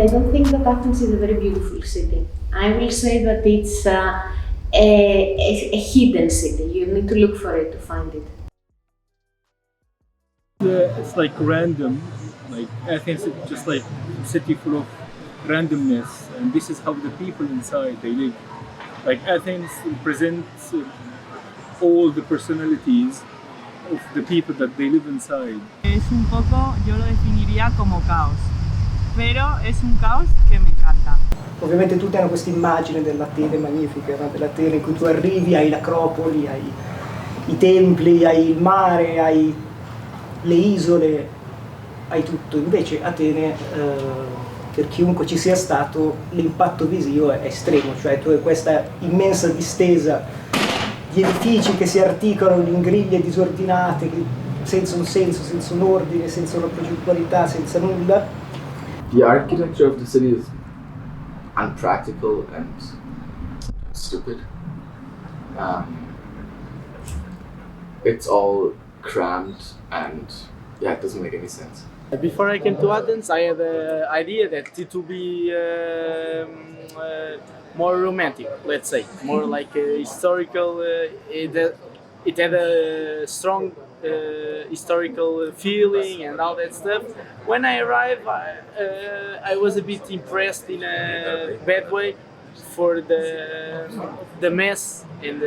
and I don't think that Athens is a very beautiful city. I will say that it's a hidden city. You need to look for it to find it. It's like random, like Athens is just like a city full of randomness, and this is how the people inside they live. Like Athens presents all the personalities of the people that they live inside. Es un poco, yo lo definiría como caos, pero es un caos che mi encanta. Ovviamente tutti hanno questa immagine dell'Atene magnifica, no? Dell'Atene in cui tu arrivi, hai l'Acropoli, hai i templi, hai il mare, hai le isole, hai tutto. Invece Atene, per chiunque ci sia stato, l'impatto visivo è estremo, cioè tu hai questa immensa distesa di edifici che si articolano in griglie disordinate, senza un senso, senza un ordine, senza una progettualità, senza nulla. The architecture of the city is unpractical and stupid. It's all crammed and yeah, it doesn't make any sense. Before I came to Athens, I had the idea that it would be more romantic, let's say, more like a historical. It had a strong historical feeling and all that stuff. When I arrived, I was a bit impressed in a bad way for the mess, and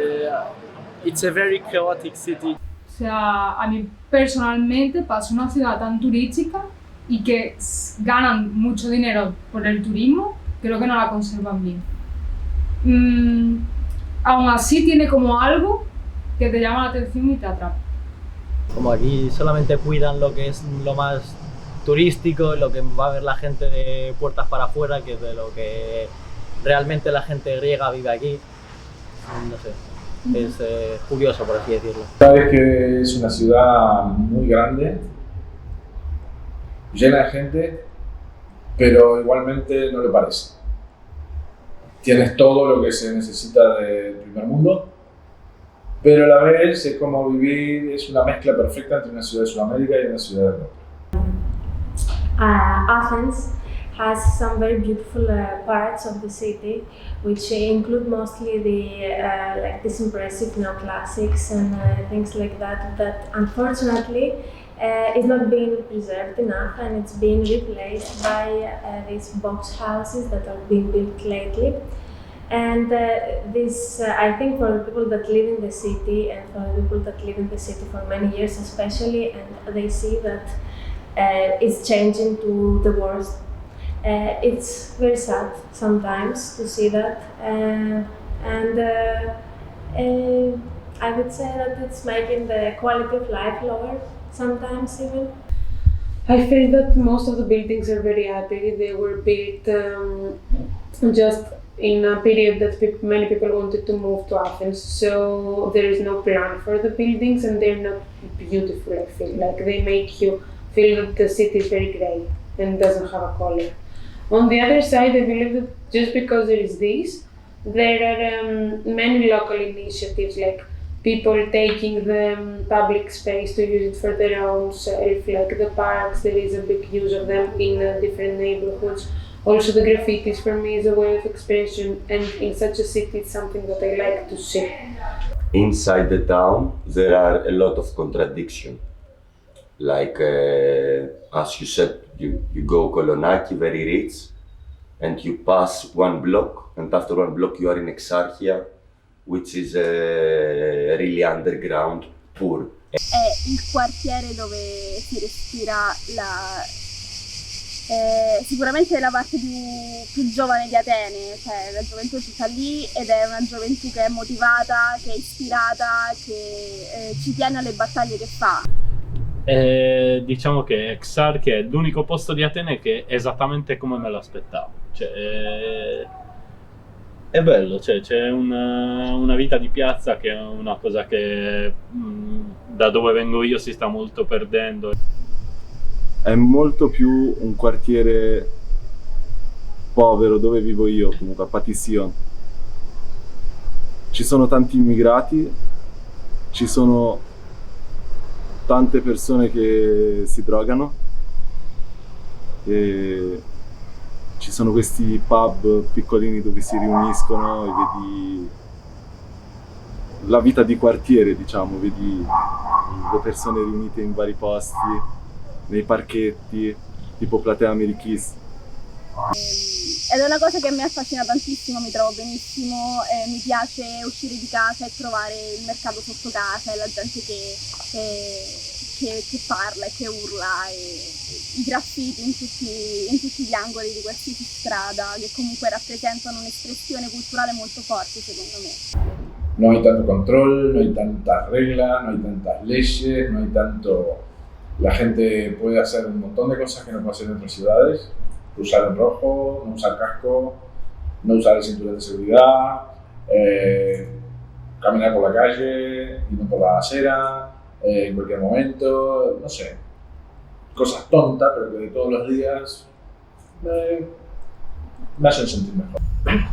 it's a very chaotic city. O sea, a mí personalmente pasa una ciudad tan turística y que ganan mucho dinero por el turismo, creo que no la conservan bien. Aún así tiene como algo que te llama la atención y te atrapa. Como aquí solamente cuidan lo que es lo más turístico, lo que va a ver la gente de puertas para afuera, que es de lo que realmente la gente griega vive aquí. No sé. Es curioso, por así decirlo. Sabes que es una ciudad muy grande, llena de gente, pero igualmente no lo parece. Tienes todo lo que se necesita del primer mundo, pero a la vez es como vivir, es una mezcla perfecta entre una ciudad de Sudamérica y una ciudad de Europa. Athens has some very beautiful parts of the city, which include mostly the like this impressive neoclassics and things like that. That unfortunately is not being preserved enough, and it's being replaced by these box houses that are being built lately. And this, I think, for the people that live in the city and for the people that live in the city for many years, especially, and they see that it's changing to the worst. It's very sad sometimes to see that, and I would say that it's making the quality of life lower sometimes even. I feel that most of the buildings are very outdated. They were built just in a period that many people wanted to move to Athens, so there is no plan for the buildings and they're not beautiful. I feel like they make you feel that the city is very grey and doesn't have a color. On the other side, I believe that just because there is this, there are many local initiatives, like people taking the public space to use it for their own self, like the parks, there is a big use of them in different neighborhoods. Also the graffitis for me is a way of expression, and in such a city it's something that I like to see. Inside the town there are a lot of contradiction. Like as you said, you go Kolonaki, very rich, and you pass one block, and after one block you are in Exarchia, which is really underground, poor. È il quartiere dove si respira sicuramente la parte più giovane di Atene, cioè la gioventù ci sta lì ed è una gioventù che è motivata, che è ispirata, che ci tiene alle battaglie che fa. Diciamo che Exarchia è l'unico posto di Atene che è esattamente come me l'aspettavo, cioè, è bello, cioè, c'è una vita di piazza che è una cosa che da dove vengo io si sta molto perdendo. È molto più un quartiere povero dove vivo io, comunque a Patision. Ci sono tanti immigrati, ci sono tante persone che si drogano e ci sono questi pub piccolini dove si riuniscono e vedi la vita di quartiere, diciamo, vedi le persone riunite in vari posti, nei parchetti, tipo Platea Americhis. Ed è una cosa che a me affascina tantissimo, mi trovo benissimo, mi piace uscire di casa e trovare il mercato sotto casa e la gente che parla e che urla, e i graffiti in tutti gli angoli di qualsiasi strada, che comunque rappresentano un'espressione culturale molto forte, secondo me. No hay tanto control, no hay tantas reglas, no hay tantas leyes, no hay tanto... La gente puede hacer un montón de cosas que no puede hacer en otras ciudades. Usar el rojo, no usar casco, no usar el cinturón de seguridad, caminar por la calle y no por la acera, en cualquier momento, no sé. Cosas tontas, pero que de todos los días me hacen sentir mejor.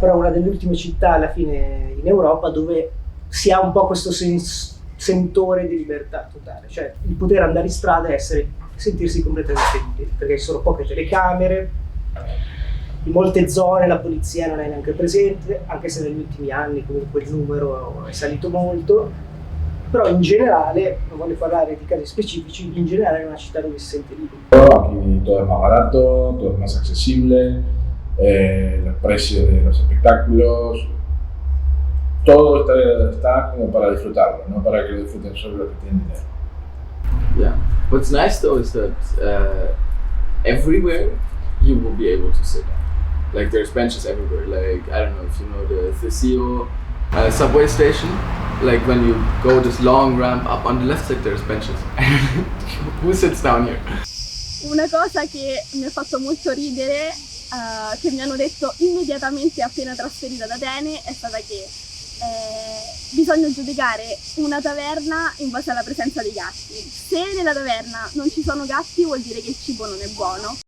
Però è una delle ultime città alla fine in Europa dove si ha un po' questo sentore di libertà totale, cioè il poter andare in strada e sentirsi completamente liberi, perché ci sono poche telecamere, in molte zone la polizia non è neanche presente, anche se negli ultimi anni comunque il numero è salito molto, però in generale, non voglio parlare di casi specifici, in generale è una città dove si sente libero. Aquí todo es más barato, todo es más accesible, los precios de los espectáculos, todo está como para disfrutarlo, no para que lo disfruten solo los que tienen dinero. Yeah. What's nice though is that everywhere you will be able to sit down. Like there's benches everywhere. Like I don't know if you know the Theseo subway station. Like when you go this long ramp up on the left side, there's benches. Who sits down here? Una cosa che mi ha fatto molto ridere, che mi hanno detto immediatamente appena trasferita ad Atene, è stata che bisogna giudicare una taverna in base alla presenza dei gatti. Se nella taverna non ci sono gatti vuol dire che il cibo non è buono.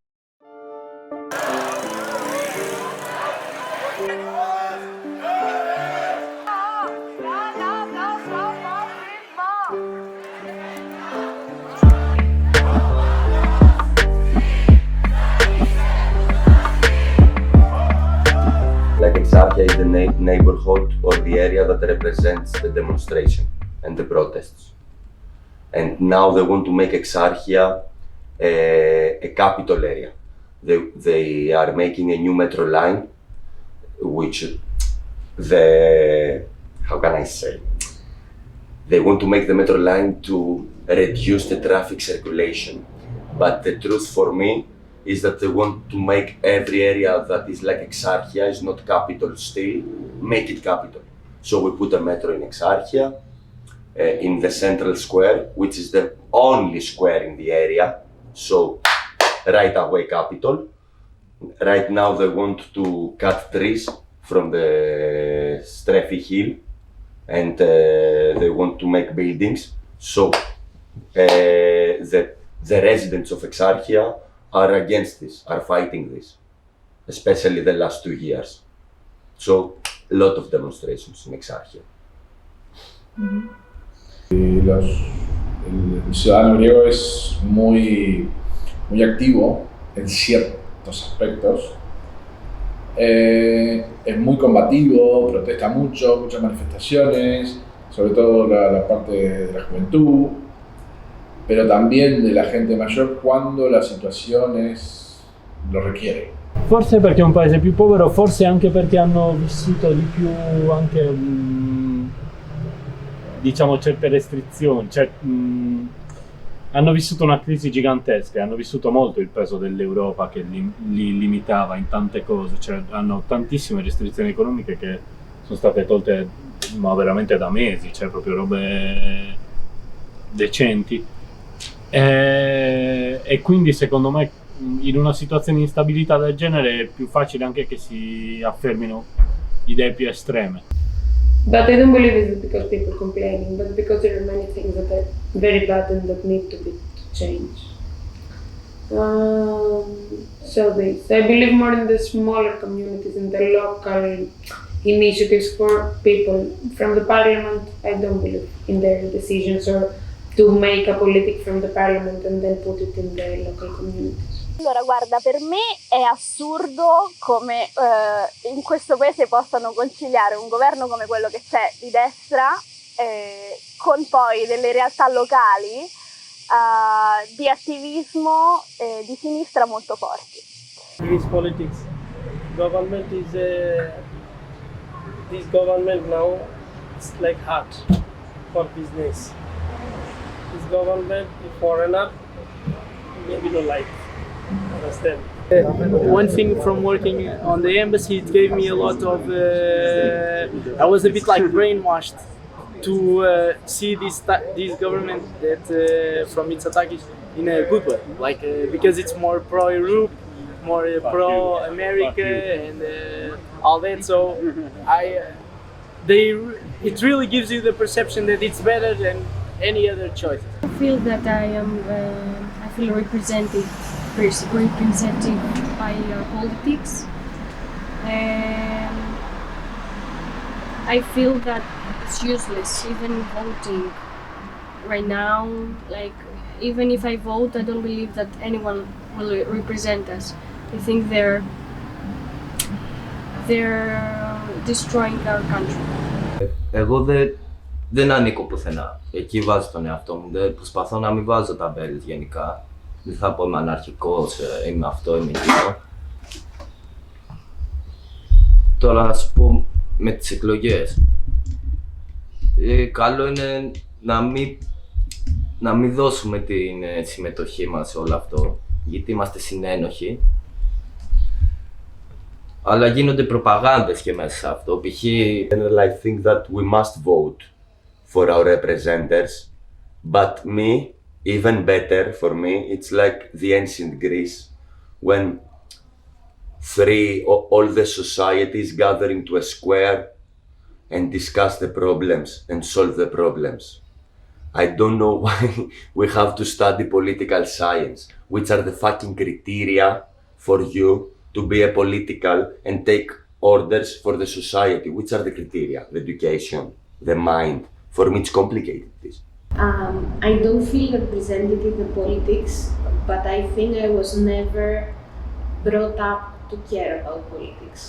Like Exarchia is the neighborhood or the area that represents the demonstration and the protests. And now they want to make Exarchia a capital area. They are making a new metro line, which how can I say? They want to make the metro line to reduce the traffic circulation. But the truth for me is that they want to make every area that is like Exarchia, is not capital still, make it capital. So we put a metro in Exarchia, in the central square, which is the only square in the area, so right away capital. Right now they want to cut trees from the Strefi hill, and they want to make buildings. So the residents of Exarchia are against this, are fighting this, especially the last 2 years. So, a lot of demonstrations in Exarchia. El ciudadano griego es muy activo en ciertos aspectos. Es muy combativo, protesta mucho, muchas manifestaciones, sobre todo la parte de la juventud, pero también de la gente mayor quando la situazione lo richiede. Forse perché è un paese più povero, forse anche perché hanno vissuto di più anche diciamo certe restrizioni, hanno vissuto una crisi gigantesca, hanno vissuto molto il peso dell'Europa che li limitava in tante cose, cioè hanno tantissime restrizioni economiche che sono state tolte ma veramente da mesi, cioè proprio robe decenti. E quindi secondo me in una situazione di instabilità del genere è più facile anche che si affermino idee più estreme. But I don't believe it's because people complaining, but because there are many things that are very bad and that need to be changed. So this, I believe more in the smaller communities and the local initiatives for people. From the parliament, I don't believe in their decisions or to make a politic from the parliament and then put it in the local communities. Allora, guarda, per me è assurdo come in questo paese possano conciliare un governo come quello che c'è di destra con poi delle realtà locali di attivismo di sinistra molto forti. Greece politics. Government is this government now is like hard for business. This government, the foreigner, maybe don't like. Understand? One thing from working on the embassy, it gave me a lot of. I was a bit like brainwashed to see this government that from Mitsotakis in a good way, like because it's more pro-Europe, more pro-America, and all that. So it really gives you the perception that it's better than any other choice. I feel that I feel represented by politics. I feel that it's useless even voting right now. Like, even if I vote, I don't believe that anyone will represent us. I think they're destroying our country. Εγώ δεν ανήκω πουθενά. Εκεί βάζω τον εαυτό μου. Δεν προσπαθώ να μην βάζω ταμπέλες γενικά. Δεν θα πω είμαι αναρχικός, είμαι αυτό, είμαι εκείνο. Τώρα να σου πω με τις εκλογές. Καλό είναι να μην δώσουμε την συμμετοχή μας σε όλο αυτό, γιατί είμαστε συνένοχοι. Αλλά γίνονται προπαγάνδες και μέσα σε αυτό. Π.χ. I think that we must vote for our representatives, but me, even better for me, it's like the ancient Greece, when all the societies gather into a square and discuss the problems and solve the problems. I don't know why we have to study political science, which are the fucking criteria for you to be a political and take orders for the society. Which are the criteria? The education, the mind. For me, it's complicated, this. I don't feel represented in the politics, but I think I was never brought up to care about politics.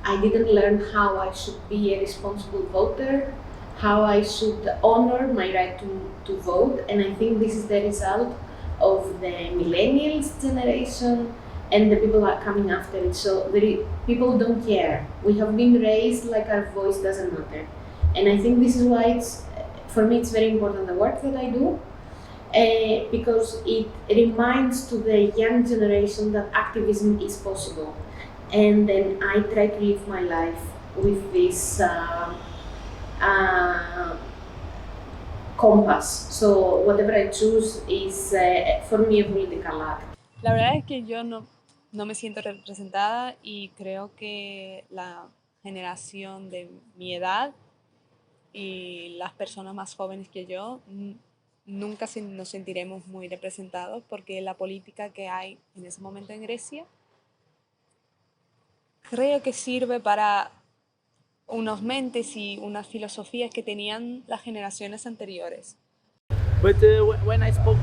I didn't learn how I should be a responsible voter, how I should honor my right to vote, and I think this is the result of the millennials generation and the people are coming after it. So people don't care. We have been raised like our voice doesn't matter. And I think this is why for me it's very important the work that I do, because it reminds to the young generation that activism is possible. And then I try to live my life with this compass. So whatever I choose is for me a political act. La verdad es que yo no me siento representada y creo que la generación de mi edad y las personas más jóvenes que yo nunca nos sentiremos muy representados porque la política que hay en ese momento en Grecia creo que sirve para unos mentes y unas filosofías que tenían las generaciones anteriores. But when I spoke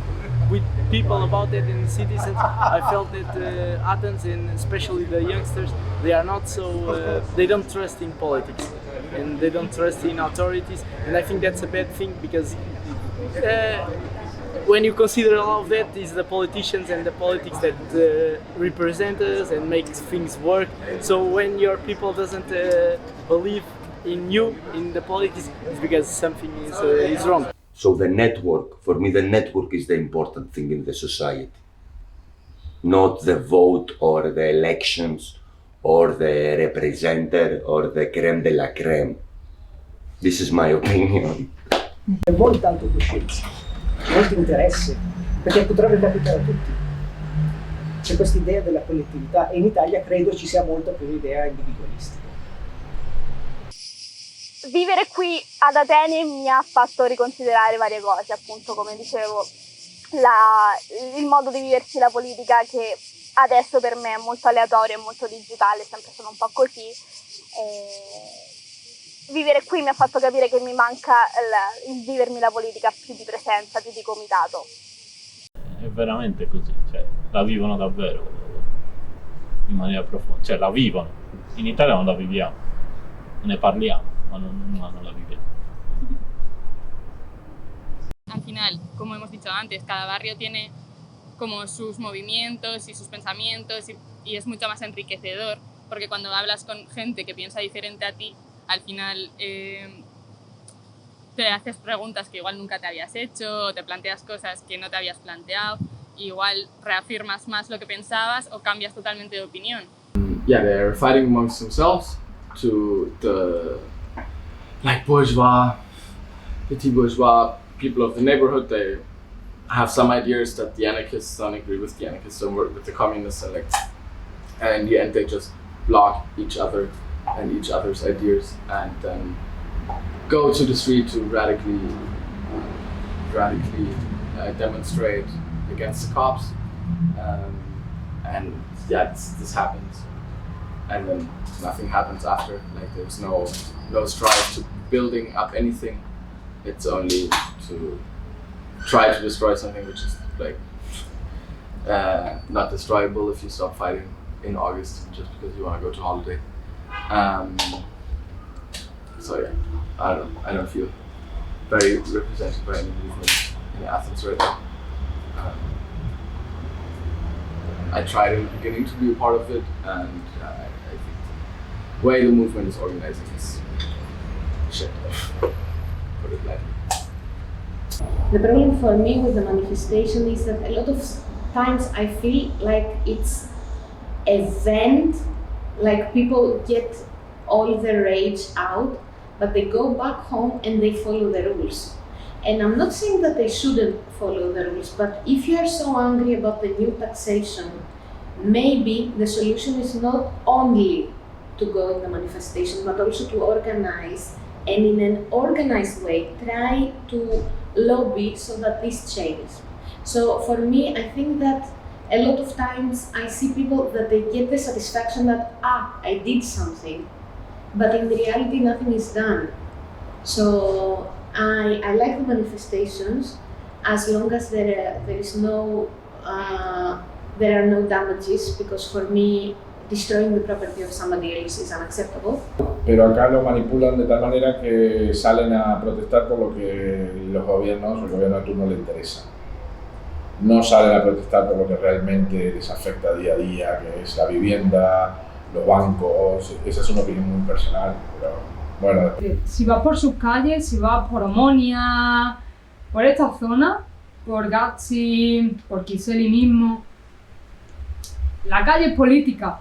with people about it in citizens, I felt that Athens and especially the youngsters, they are not so, they don't trust in politics and they don't trust in authorities, and I think that's a bad thing because when you consider all of that, it's the politicians and the politics that represent us and make things work. So when your people doesn't believe in you, in the politics, it's because something is wrong. So the network, for me the network is the important thing in the society. Not the vote or the elections or the representative or the crème de la crème. This is my opinion. C'è molto tanto coscienza, molto interesse, perché potrebbe capitare a tutti. C'è questa idea della collettività e in Italia credo ci sia molto più un'idea individualistica. Vivere qui ad Atene mi ha fatto riconsiderare varie cose, appunto come dicevo, il modo di viversi la politica che adesso per me è molto aleatorio e molto digitale, è sempre solo un po' così. vivere qui mi ha fatto capire che mi manca il vivermi la politica più di presenza, più di comitato. È veramente così, cioè la vivono davvero in maniera profonda, cioè la vivono. In Italia non la viviamo, ne parliamo, ma non la viviamo. Al final, como hemos dicho antes, cada barrio tiene como sus movimientos y sus pensamientos y es mucho más enriquecedor, porque cuando hablas con gente que piensa diferente a ti, al final te haces preguntas que igual nunca te habías hecho, o te planteas cosas que no te habías planteado, y igual reafirmas más lo que pensabas o cambias totalmente de opinión. Yeah, they're fighting amongst themselves to the bourgeois, petit bourgeois people of the neighborhood. They have some ideas that the anarchists don't agree with, the anarchists don't work with the communists, and in the end they just block each other and each other's ideas, and then go to the street to radically demonstrate against the cops, and yeah, this happens, and then nothing happens after. Like there's no strive to building up anything. It's only to try to destroy something which is like not destroyable if you stop fighting in August just because you want to go to holiday. So yeah, I don't feel very represented by any movement in Athens right now. I tried in the beginning to be a part of it, and I think the way the movement is organizing is shit. Put it lightly. The problem for me with the manifestation is that a lot of times I feel like it's a vent, like people get all the rage out, but they go back home and they follow the rules. And I'm not saying that they shouldn't follow the rules, but if you are so angry about the new taxation, maybe the solution is not only to go in the manifestation, but also to organize, and in an organized way, try to lobby so that this changes. So for me, I think that a lot of times I see people that they get the satisfaction that, I did something, but in reality nothing is done. So I like the manifestations as long as there are no damages, because for me destroying the property of somebody else is unacceptable. Pero acá lo manipulan de tal manera que salen a protestar por lo que los gobiernos o el gobierno de turno le interesa. No salen a protestar por lo que realmente les afecta día a día, que es la vivienda, los bancos. Esa es una opinión muy personal, pero bueno. Si vas por sus calles, si vas por Omonia, por esta zona, por Gatsi, por Kiseli mismo, la calle es política.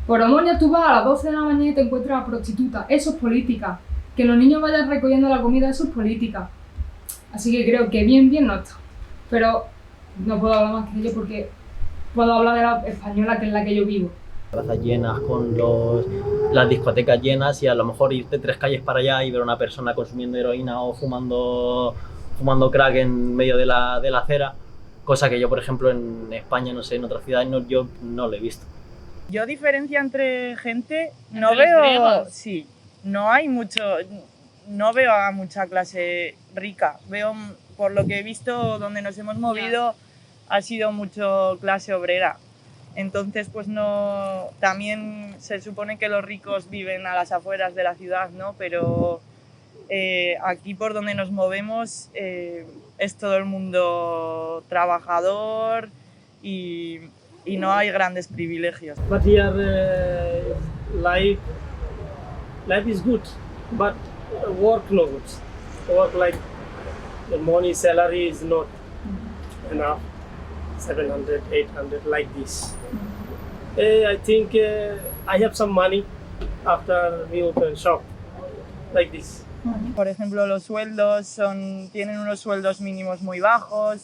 Por Omonia tú vas a las 12 de la mañana y te encuentras a prostitutas, eso es política. Que los niños vayan recogiendo la comida, eso es política. Así que creo que bien no está. Pero no puedo hablar más que ello porque puedo hablar de la española, que es la que yo vivo. Plazas llenas, con las discotecas llenas, y a lo mejor irte 3 calles para allá y ver a una persona consumiendo heroína o fumando crack en medio de la acera, cosa que yo, por ejemplo, en España, no sé, en otras ciudades yo no lo he visto. Yo diferencia entre gente no ¿Entre los veo, griegos? sí, no hay mucho, no veo a mucha clase rica. Veo, por lo que he visto, donde nos hemos movido, ha sido mucho clase obrera. Entonces, pues no, también se supone que los ricos viven a las afueras de la ciudad, ¿no? Pero aquí por donde nos movemos es todo el mundo trabajador y no hay grandes privilegios. But here life is good, but work no good. Work like the money salary is not enough, 700, 800 like this. I think I have some money after we open shop like this. Por ejemplo, los sueldos tienen unos sueldos mínimos muy bajos.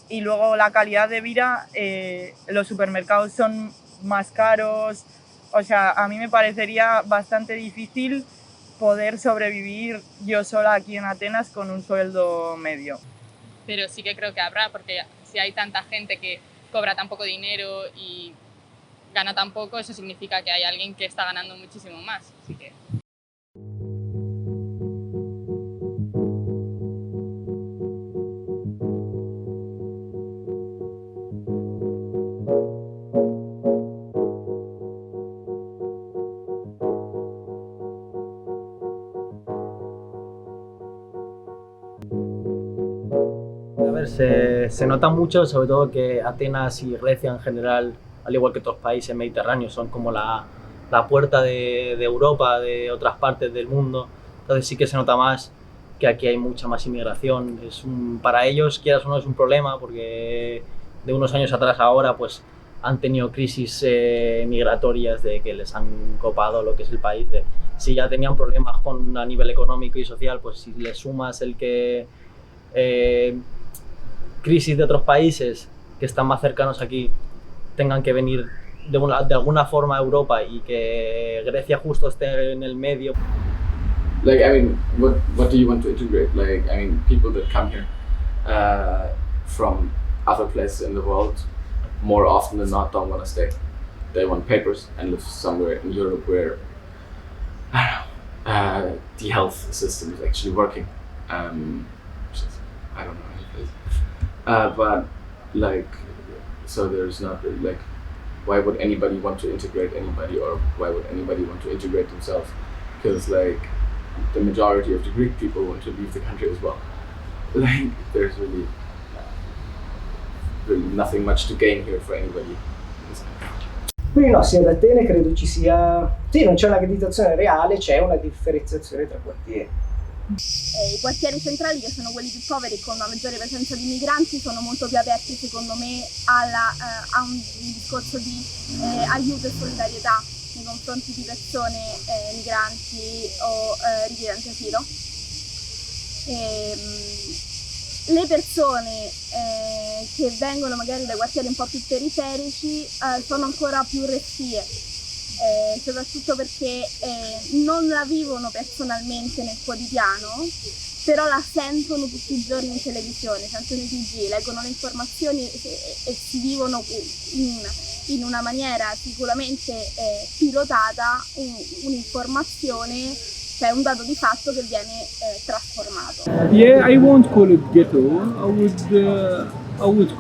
Y luego la calidad de vida, los supermercados son más caros. O sea, a mí me parecería bastante difícil poder sobrevivir yo sola aquí en Atenas con un sueldo medio. Pero sí que creo que habrá, porque si hay tanta gente que cobra tan poco dinero y gana tan poco, eso significa que hay alguien que está ganando muchísimo más. Así que... A ver, se nota mucho, sobre todo que Atenas y Grecia en general, al igual que otros países mediterráneos, son como la puerta de Europa, de otras partes del mundo. Entonces sí que se nota más que aquí hay mucha más inmigración. Para ellos, quieras o no, es un problema porque de unos años atrás a ahora pues han tenido crisis migratorias de que les han copado lo que es el país. Si ya tenían problemas a nivel económico y social, pues si le sumas el que crisis de otros países que están más cercanos aquí tengan que venir de alguna forma a Europa y que Grecia justo esté en el medio. Like, I mean, what do you want to integrate? Like, I mean, people that come here from other places in the world, more often than not, don't want to stay. They want papers and live somewhere in Europe where, I don't know, the health system is actually working. I don't know any place. But, like, so there's not really, like, why would anybody want to integrate anybody, or why would anybody want to integrate themselves? Because, like, the majority of the Greek people want to leave the country as well. Like, there's really nothing much to gain here for anybody. Quindi no, sia ad Atene credo ci sia... Sì, non c'è una accreditazione reale, c'è una differenziazione tra quartieri. I quartieri centrali, che sono quelli più poveri con una maggiore presenza di migranti, sono molto più aperti secondo me a un discorso di aiuto e solidarietà nei confronti di persone migranti o richiedenti asilo. Le persone che vengono magari da quartieri un po' più periferici sono ancora più restie, soprattutto perché non la vivono personalmente nel quotidiano, però la sentono tutti i giorni in televisione, sentono i TG, leggono le informazioni e si vivono in una maniera sicuramente pilotata un'informazione, cioè un dato di fatto che viene trasformato. Yeah, I won't call it ghetto. I would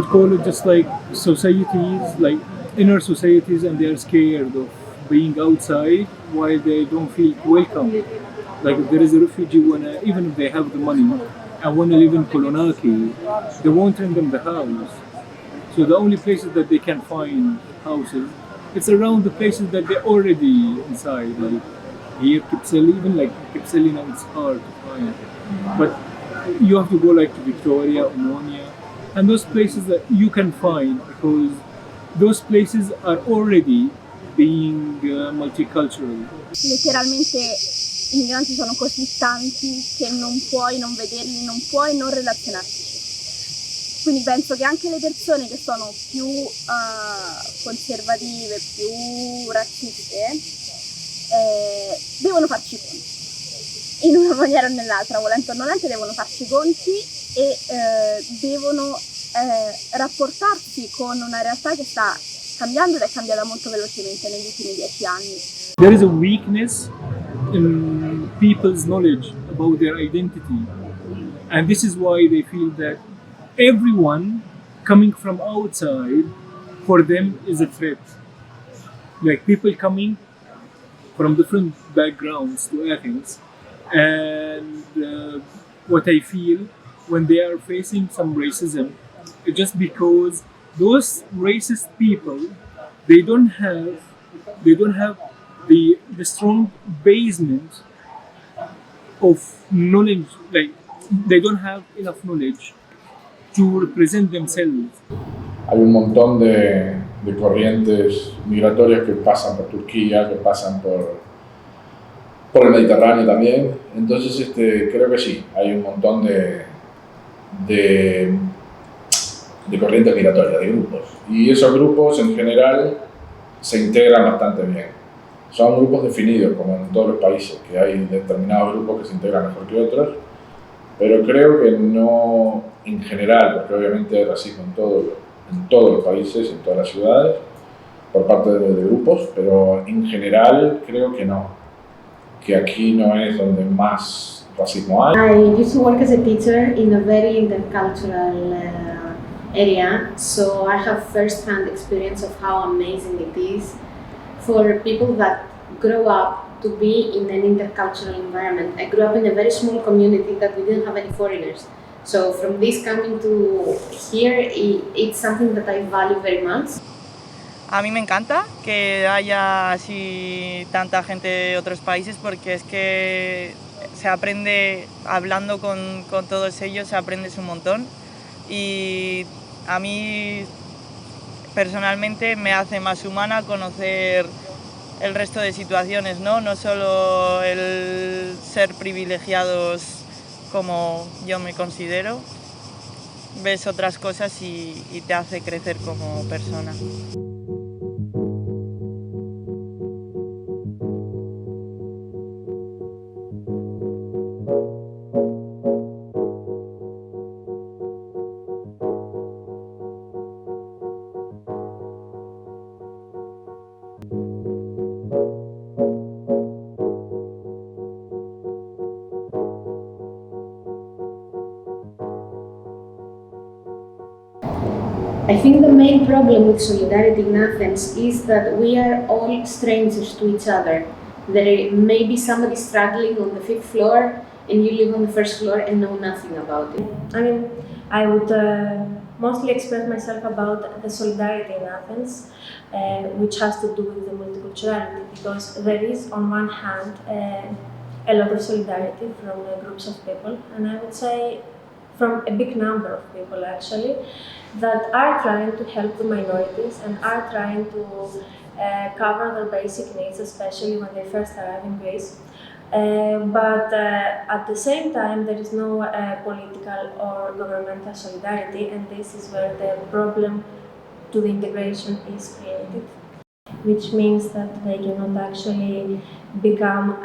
call it just like societies, like inner societies, and they're scared of being outside while they don't feel welcome. Like if there is a refugee, even if they have the money and want to live in Kolonaki, they won't rent them the house. So the only places that they can find houses, it's around the places that they're already inside. Like here, Kipseli, even like Kipseli now it's hard to find. But you have to go like to Victoria, Omonia, and those places that you can find, because those places are already being multicultural. Letteralmente i migranti sono così tanti che non puoi non vederli, non puoi non relazionarti. Quindi penso che anche le persone che sono più conservative, più razziste, devono farci conti. In una maniera o nell'altra, volente o nolente, devono farci conti e devono rapportarsi con una realtà che sta cambiando ed è cambiata molto velocemente negli ultimi 10 anni. There is a weakness in people's knowledge about their identity, and this is why they feel that everyone coming from outside for them is a threat. Like people coming from different backgrounds to Athens, and what I feel when they are facing some racism, it's just because those racist people, they don't have the strong basement of knowledge. Like they don't have enough knowledge to represent themselves. Hay un montón de corrientes migratorias que pasan por Turquía, que pasan por el Mediterráneo también. Entonces creo que sí, hay un montón de corrientes migratorias, de grupos. Y esos grupos en general se integran bastante bien. Son grupos definidos, como en todos los países, que hay determinados grupos que se integran mejor que otros, pero creo que no en general, porque obviamente hay racismo en en todos los países, en todas las ciudades, por parte de grupos, pero en general creo que no, que aquí no es donde más racismo hay. I used to work as a teacher in a very intercultural area, so I have first-hand experience of how amazing it is for people that grow up to be in an intercultural environment. I grew up in a very small community that we didn't have any foreigners. So from this coming to here, it's something that I value very much. A mí me encanta que haya así tanta gente de otros países porque es que se aprende, hablando con todos ellos, se aprende un montón y a mí personalmente me hace más humana conocer el resto de situaciones, ¿no? No solo el ser privilegiados como yo me considero, ves otras cosas y te hace crecer como persona. I think the main problem with solidarity in Athens is that we are all strangers to each other. There may be somebody struggling on the 5th floor and you live on the 1st floor and know nothing about it. I mean, I would mostly express myself about the solidarity in Athens, which has to do with the multiculturality, because there is on one hand a lot of solidarity from groups of people, and I would say from a big number of people actually, that are trying to help the minorities and are trying to cover their basic needs, especially when they first arrive in Greece. But at the same time, there is no political or governmental solidarity, and this is where the problem to the integration is created, which means that they cannot actually become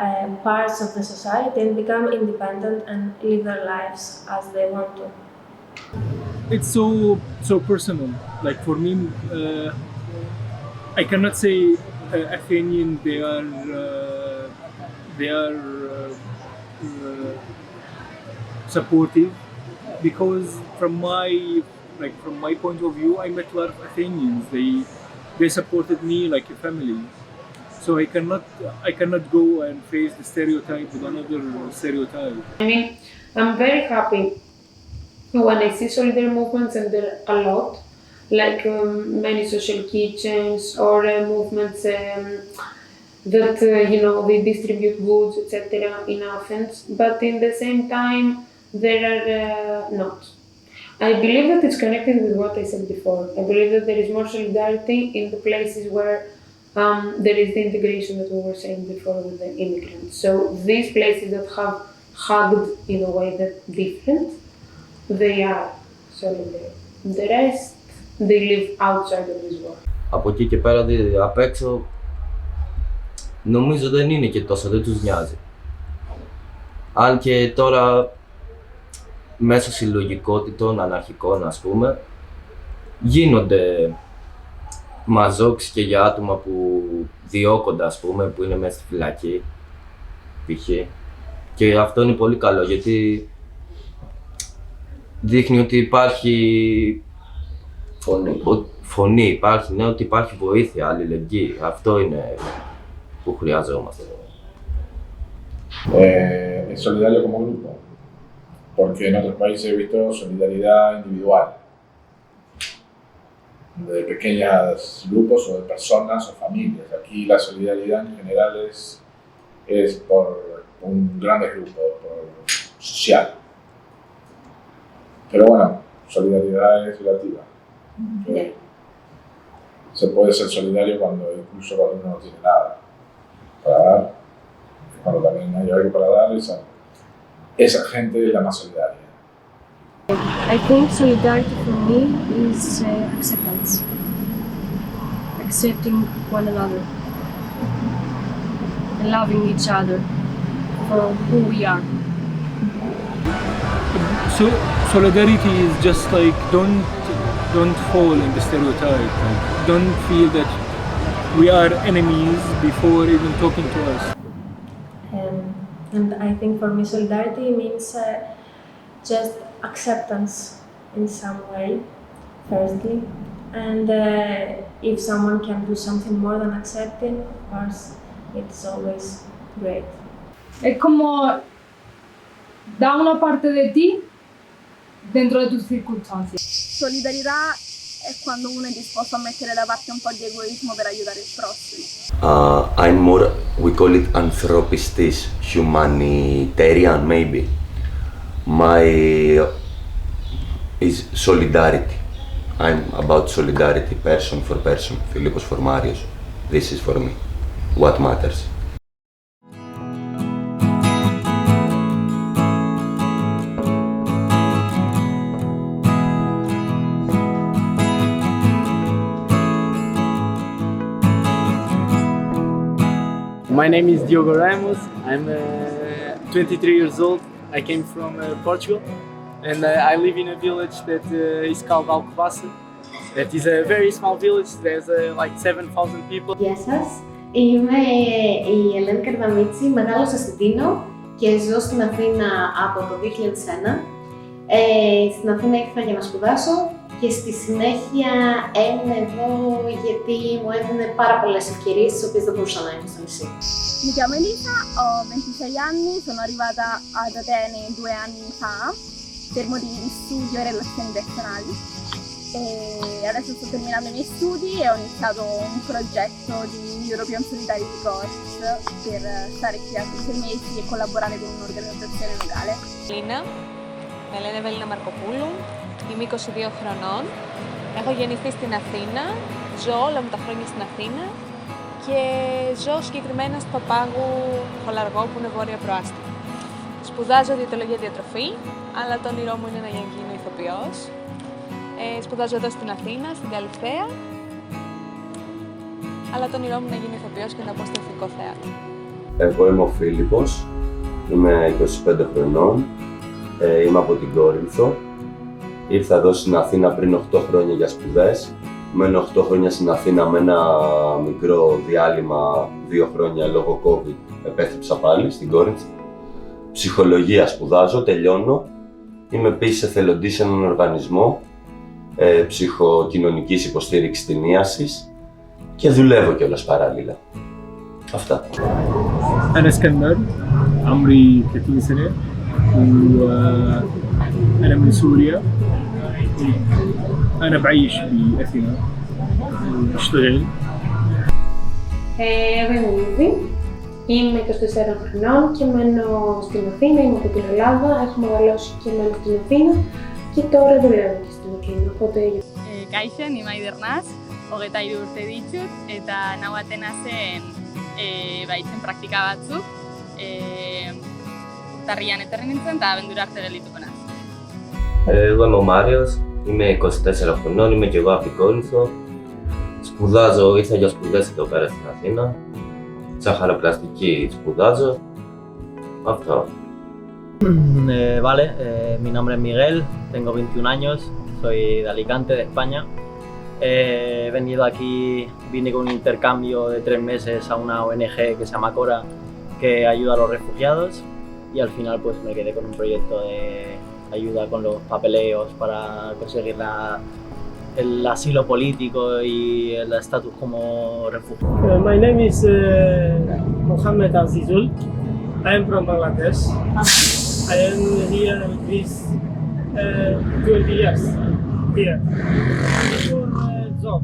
parts of the society and become independent and live their lives as they want to. It's so personal. Like for me, I cannot say Athenian. They are supportive, because from my point of view, I met a lot of Athenians. They supported me like a family. So I cannot go and face the stereotype with another stereotype. I mean, I'm very happy when I see solidarity movements, and there are a lot, like many social kitchens or movements that they distribute goods, etc. in Athens. But in the same time, there are not. I believe that it's connected with what I said before. I believe that there is more solidarity in the places where there is the integration that we were saying before with the immigrants. So these places that have hugged in a way that's different, they are solidary. The rest, they live outside of this world. Από εκεί και πέρα απ' έξω νομίζω δεν είναι και τόσο, δεν τους νοιάζει. Αν και τώρα μέσω συλλογικότητων, αναρχικών ας πούμε, γίνονται μαζόξεις και για άτομα που διώκονται ας πούμε, που είναι μέσα στη φυλακή, π.χ. Και αυτό είναι πολύ καλό, γιατί δείχνει ότι υπάρχει φωνή, υπάρχει, ναι, ότι υπάρχει βοήθεια, αλληλεγγύη. Αυτό είναι που χρειαζόμαστε. Es solidario como grupo, porque en otros países he visto solidaridad individual, de pequeños grupos o de personas o familias. Aquí la solidaridad en general es por un gran grupo, por social. Pero bueno, solidaridad es relativa. Yeah. Se puede ser solidario incluso cuando uno no tiene nada para dar. Cuando también hay algo para dar, esa gente es la más solidaria. I think solidarity for me is acceptance. Accepting one another and loving each other for who we are. So solidarity is just like don't fall in the stereotype. Like, don't feel that we are enemies before even talking to us. And I think for me solidarity means just acceptance in some way, firstly. And if someone can do something more than accepting, of course, it's always great. Es como da una parte de ti dentro de tus circunstancias. Solidarietà è quando uno è disposto a mettere da parte un po' di egoismo per aiutare il prossimo. I'm more, we call it anthropistis, humanitarian maybe. My is solidarity. I'm about solidarity, person for person, Philippos for Marios. This is for me, what matters. My name is Diogo Ramos. I'm 23 years old. I came from Portugal, and I live in a village that is called Alcobaça. That is a very small village. There's like 7,000 people. Γεια σας. Είμαι η Ελένη Καρδαμίτση, μεγάλωσα στην Τίνο και ζω στην Αθήνα από το 2001. Στην Αθήνα ήρθα για να σπουδάσω και στη συνέχεια έμεινα εδώ γιατί μου έδινε πάρα πολλές ευκαιρίες τις οποίες δεν μπορούσα να έχω στο νησί. Mi chiamo Elisa, ho 26 anni, sono arrivata ad Atene 2 anni fa per motivi di studio e relazioni personali. E adesso sto terminando i miei studi e ho iniziato un progetto di European Solidarity Course per stare qui altri 6 mesi e collaborare con un'organizzazione locale. Λίνα, με λένε Βελίνα Μαρκοπούλου, είμαι 22 χρονών, έχω γεννηθεί στην Αθήνα, ζω όλα μου τα χρόνια στην Αθήνα και ζω συγκεκριμένα στο Πάγου Χολαργό που είναι βόρεια προάστια. Σπουδάζω διαιτολογία διατροφή, αλλά το όνειρό μου είναι να γίνω ηθοποιός. Σπουδάζω εδώ στην Αθήνα, στην Καλυθέα, αλλά το όνειρό μου είναι να γίνω ηθοποιός και να μπω στο εθνικό θέατρο. Εγώ είμαι ο Φίλιππος, είμαι 25 χρονών, είμαι από την Κόρινθο. Ήρθα εδώ στην Αθήνα πριν 8 χρόνια για σπουδές. Μένω 8 χρόνια στην Αθήνα με ένα μικρό διάλειμμα 2 χρόνια λόγω COVID. Επέστρεψα πάλι στην Κόρινθο. Ψυχολογία σπουδάζω, τελειώνω. Είμαι επίσης εθελοντής σε έναν οργανισμό ψυχοκοινωνικής υποστήριξης στην Ίασης και δουλεύω κιόλας παράλληλα. Αυτά. أنا اسكندر عمري 30 سنة وأنا من سوريا. أنا بعيش بأثينا وبشتغل. Εγώ είμαι η Λίβη, είμαι 24 χρονών και μένω στην Αθήνα, είμαι από την Ελλάδα, έχω μεγαλώσει και μένω στην Αθήνα και τώρα δουλεύω και στην Αθήνα, οπότε... Kaixo, ni maider naz, 23 urte ditut, eta nau Atenasen baitzen praktika batzuk, urtarrian etorri nintzen eta abendura arte geldituko naz. Εγώ είμαι ο Μάριος, είμαι 24 χρονών, είμαι και εγώ από την Κόρινθο. Σπουδάζω, ήρθα για σπουδές εδώ πέρα στην Αθήνα. Ζαχαροπλαστική σπουδάζω. Αυτό. Vale, mi nombre es Miguel, tengo 21 años, soy de Alicante, de España. He venido aquí, vine con un intercambio de 3 meses a una ONG que se llama Agora, que ayuda a los refugiados, y al final pues me quedé con un proyecto de ayuda con los papeleos para conseguir el asilo político y el estatus como refugiado. My name is Mohammed Azizul. I am from Bangladesh. I am here with this 20 years here. Before job,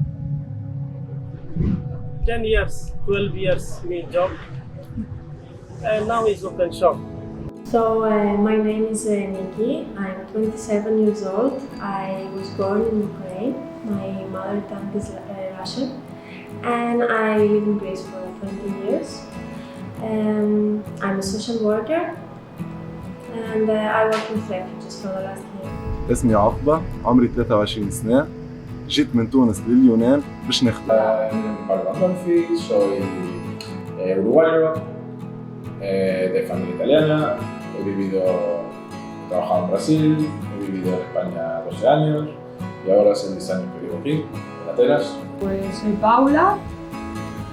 10 years, 12 years me job, and now is open shop. So my name is Nikki. I'm 27 years old. I was born in Ukraine. My mother tongue is Russian, and I live in Greece for 20 years. I'm a social worker, and I work with refugees for the last year. اسمي عقبة، عمري 23 سنة، جيت من تونس لليونان باش نخدم. Pablo Adolfi, soy uruguayo, de familia italiana, he trabajado en Brasil, he vivido en España 12 años, y ahora hace 10 años que vivo aquí, en Atenas. Pues soy Paula,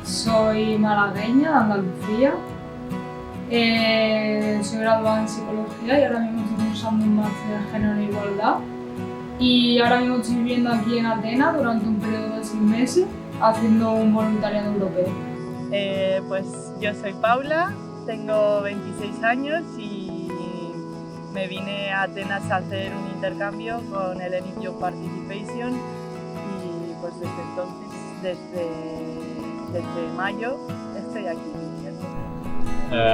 soy malagueña de Andalucía, soy graduada en psicología y ahora mismo estoy cursando un máster en género e igualdad. Y ahora mismo estoy viviendo aquí en Atenas durante un periodo de 6 meses haciendo un voluntariado europeo. Pues yo soy Paula, tengo 26 años y me vine a Atenas a hacer un intercambio con el Youth Participation y pues desde entonces, desde mayo, estoy aquí viviendo.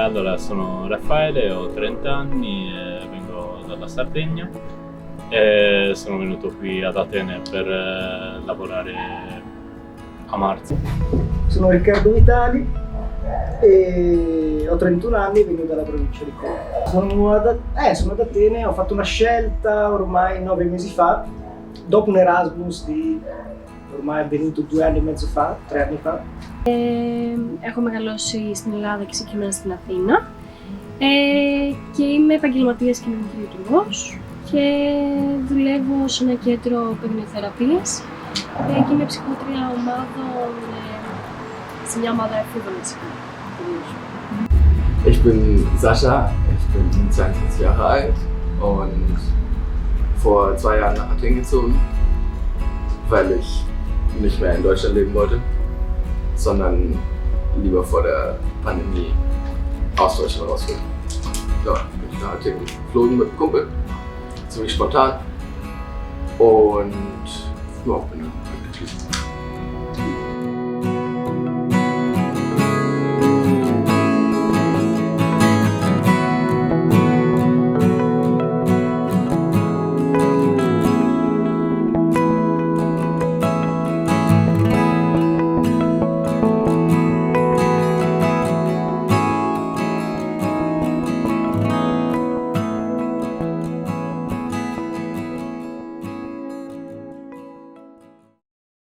Allora, sono Raffaele, ho 30 anni, vengo dalla Sardegna e sono venuto qui ad Atene per lavorare a marzo. Sono Riccardo Vitali e ho 31 anni e vengo dalla provincia di Como. Sono ad Atene, ho fatto una scelta ormai 9 mesi fa, dopo un Erasmus di ormai avvenuto 2 anni e mezzo fa, 3 anni fa. Έχω μεγαλώσει στην Ελλάδα και συγκεκριμένα στην Αθήνα και είμαι επαγγελματίας κοινωνική λειτουργός και δουλεύω σε ένα κέντρο παιγνιοθεραπείας και είμαι ψυχολόγια ομάδων σε μια ομάδα εφήβων κυρίως. Ich bin Sascha, ich bin 22 Jahre alt und vor 2 Jahren nach Athen gezogen, weil ich nicht mehr in Deutschland leben wollte, sondern lieber vor der Pandemie aus Deutschland raus will. Ja, bin ich nach Athen geflogen mit einem Kumpel, ziemlich spontan und ja, bin dann glücklich.